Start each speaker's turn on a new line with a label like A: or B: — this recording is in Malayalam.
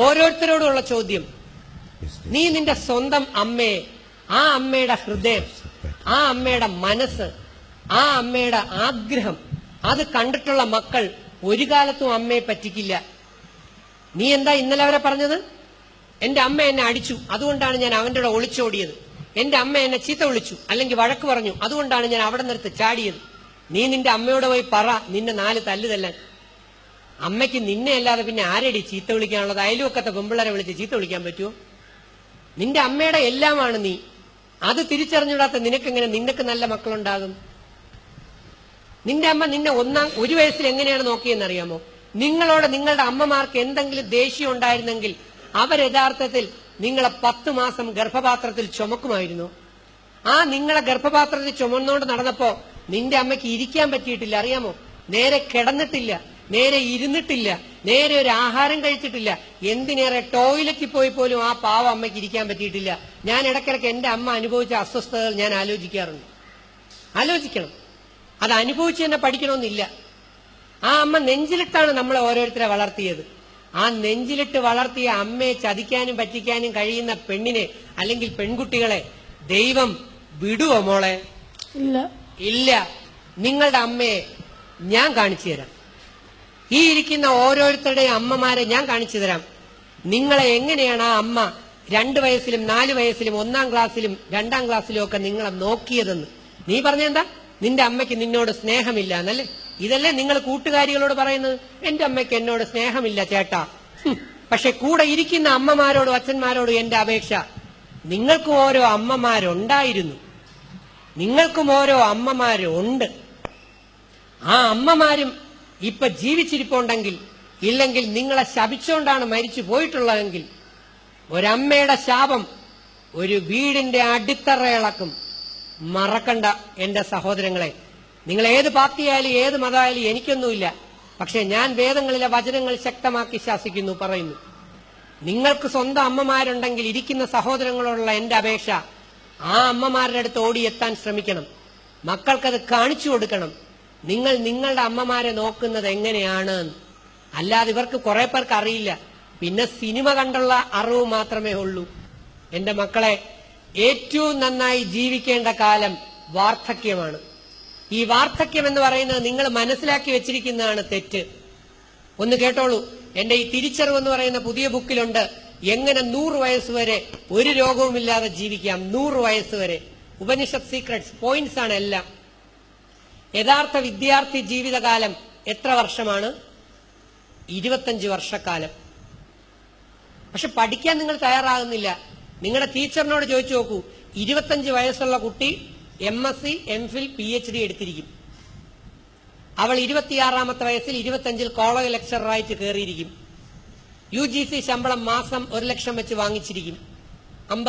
A: ഓരോരുത്തരോടുള്ള ചോദ്യം, നീ നിന്റെ സ്വന്തം അമ്മയെ, ആ അമ്മയുടെ ഹൃദയം, ആ അമ്മയുടെ മനസ്സ്, ആ അമ്മയുടെ ആഗ്രഹം, അത് കണ്ടിട്ടുള്ള മക്കൾ ഒരു കാലത്തും അമ്മയെ പറ്റിക്കില്ല. നീ എന്താ ഇന്നലെ വരെ പറഞ്ഞത്? എന്റെ അമ്മ എന്നെ അടിച്ചു, അതുകൊണ്ടാണ് ഞാൻ അവന്റെ കൂടെ ഒളിച്ചോടിയത്. എന്റെ അമ്മ എന്നെ ചീത്ത വിളിച്ചു, അല്ലെങ്കിൽ വഴക്ക് പറഞ്ഞു, അതുകൊണ്ടാണ് ഞാൻ അവിടെ നിർത്ത് ചാടിയത്. നീ നിന്റെ അമ്മയോട് പോയി പറ നിന്നെ 4 തല്ല് തല്ലാൻ. അമ്മയ്ക്ക് നിന്നെ അല്ലാതെ പിന്നെ ആരെടി ചീത്ത വിളിക്കാനുള്ളത്? അയൽവക്കത്തെ പെമ്പിള്ളരെ വിളിച്ച് ചീത്ത വിളിക്കാൻ പറ്റുമോ? നിന്റെ അമ്മയുടെ എല്ലാമാണ് നീ. അത് തിരിച്ചറിഞ്ഞിടാത്ത നിനക്കെങ്ങനെ നിനക്ക് നല്ല മക്കളുണ്ടാകും? നിന്റെ അമ്മ നിന്നെ 1 വയസ്സിൽ എങ്ങനെയാണ് നോക്കിയെന്നറിയാമോ? നിങ്ങളോട് നിങ്ങളുടെ അമ്മമാർക്ക് എന്തെങ്കിലും ദേഷ്യം ഉണ്ടായിരുന്നെങ്കിൽ അവർ യഥാർത്ഥത്തിൽ നിങ്ങളെ 10 മാസം ഗർഭപാത്രത്തിൽ ചുമക്കുമായിരുന്നു. ആ നിങ്ങളെ ഗർഭപാത്രത്തിൽ ചുമന്നുകൊണ്ട് നടന്നപ്പോ നിന്റെ അമ്മയ്ക്ക് ഇരിക്കാൻ പറ്റിയിട്ടില്ല, അറിയാമോ? നേരെ കിടന്നിട്ടില്ല, നേരെ ഇരുന്നിട്ടില്ല, നേരെ ഒരു ആഹാരം കഴിച്ചിട്ടില്ല. എന്തിനേറെ ടോയ്ലറ്റിൽ പോയി പോലും ആ പാവ അമ്മയ്ക്ക് ഇരിക്കാൻ പറ്റിയിട്ടില്ല. ഞാൻ ഇടയ്ക്കിടയ്ക്ക് എന്റെ അമ്മ അനുഭവിച്ച അസ്വസ്ഥതകൾ ഞാൻ ആലോചിക്കാറുണ്ട്. ആലോചിക്കണം, അത് അനുഭവിച്ച് തന്നെ പഠിക്കണമെന്നില്ല. ആ അമ്മ നെഞ്ചിലിട്ടാണ് നമ്മളെ ഓരോരുത്തരെ വളർത്തിയത്. ആ നെഞ്ചിലിട്ട് വളർത്തിയ അമ്മയെ ചതിക്കാനും പറ്റിക്കാനും കഴിയുന്ന പെണ്ണിനെ അല്ലെങ്കിൽ പെൺകുട്ടികളെ ദൈവം വിടുവോ മോളെ? ഇല്ല. നിങ്ങളുടെ അമ്മയെ ഞാൻ കാണിച്ചു തരാം. ഈ ഇരിക്കുന്ന ഓരോരുത്തരുടെയും അമ്മമാരെ ഞാൻ കാണിച്ചു തരാം. നിങ്ങളെ എങ്ങനെയാണ് ആ അമ്മ 2 വയസ്സിലും 4 വയസ്സിലും 1-ാം ക്ലാസ്സിലും 2-ാം ക്ലാസ്സിലും ഒക്കെ നിങ്ങളെ നോക്കിയതെന്ന്. നീ പറഞ്ഞെന്താ? നിന്റെ അമ്മയ്ക്ക് നിന്നോട് സ്നേഹമില്ല എന്നല്ലേ? ഇതല്ലേ നിങ്ങൾ കൂട്ടുകാരികളോട് പറയുന്നത്? എന്റെ അമ്മയ്ക്ക് എന്നോട് സ്നേഹമില്ല ചേട്ടാ. പക്ഷെ കൂടെ ഇരിക്കുന്ന അമ്മമാരോടും അച്ഛന്മാരോടും എന്റെ അപേക്ഷ, നിങ്ങൾക്കും ഓരോ അമ്മമാരുണ്ടായിരുന്നു, നിങ്ങൾക്കും ഓരോ അമ്മമാരുണ്ട്. ആ അമ്മമാരും ഇപ്പൊ ജീവിച്ചിരിപ്പുണ്ടെങ്കിൽ, ഇല്ലെങ്കിൽ നിങ്ങളെ ശപിച്ചുകൊണ്ടാണ് മരിച്ചു പോയിട്ടുള്ളതെങ്കിൽ, ഒരമ്മയുടെ ശാപം ഒരു വീടിന്റെ അടിത്തറയിളക്കും. മറക്കണ്ട എന്റെ സഹോദരങ്ങളെ. നിങ്ങൾ ഏത് പാർട്ടിയായാലും ഏത് മതമായാലും എനിക്കൊന്നുമില്ല. പക്ഷെ ഞാൻ വേദങ്ങളിലെ വചനങ്ങൾ ശക്തമാക്കി ശാസിക്കുന്നു, പറയുന്നു. നിങ്ങൾക്ക് സ്വന്തം അമ്മമാരുണ്ടെങ്കിൽ ഇരിക്കുന്ന സഹോദരങ്ങളോടുള്ള എന്റെ അപേക്ഷ, ആ അമ്മമാരുടെ അടുത്ത് ഓടിയെത്താൻ ശ്രമിക്കണം. മക്കൾക്കത് കാണിച്ചു കൊടുക്കണം. നിങ്ങൾ നിങ്ങളുടെ അമ്മമാരെ നോക്കുന്നത് എങ്ങനെയാണ്. അല്ലാതെ ഇവർക്ക് കുറെ പേർക്ക് അറിയില്ല. പിന്നെ സിനിമ കണ്ടുള്ള അറിവ് മാത്രമേ ഉള്ളൂ. എന്റെ മക്കളെ, ഏറ്റവും നന്നായി ജീവിക്കേണ്ട കാലം വാർദ്ധക്യമാണ്. ഈ വാർദ്ധക്യം എന്ന് പറയുന്നത് നിങ്ങൾ മനസ്സിലാക്കി വെച്ചിരിക്കുന്നതാണ് തെറ്റ്. ഒന്ന് കേട്ടോളൂ. എന്റെ ഈ തിരിച്ചറിവ് എന്ന് പറയുന്ന പുതിയ ബുക്കിലുണ്ട് എങ്ങനെ 100 വയസ്സ് വരെ ഒരു രോഗവുമില്ലാതെ ജീവിക്കാം. 100 വയസ്സ് വരെ. ഉപനിഷത്ത് സീക്രട്സ് പോയിന്റ്സ് ആണ് എല്ലാം. യഥാർത്ഥ വിദ്യാർത്ഥി ജീവിതകാലം എത്ര വർഷമാണ്? 25 വർഷക്കാലം. പക്ഷെ പഠിക്കാൻ നിങ്ങൾ തയ്യാറാകുന്നില്ല. നിങ്ങളുടെ ടീച്ചറിനോട് ചോദിച്ചു നോക്കൂ. 25 വയസ്സുള്ള കുട്ടി MSc, MPhil, PhD എടുത്തിരിക്കും. അവൾ 26-ാമത്തെ വയസ്സിൽ 25-ൽ കോളേജ് ലെക്ചററായിട്ട് കയറിയിരിക്കും. UGC ശമ്പളം മാസം 1 ലക്ഷം വെച്ച് വാങ്ങിച്ചിരിക്കും. 50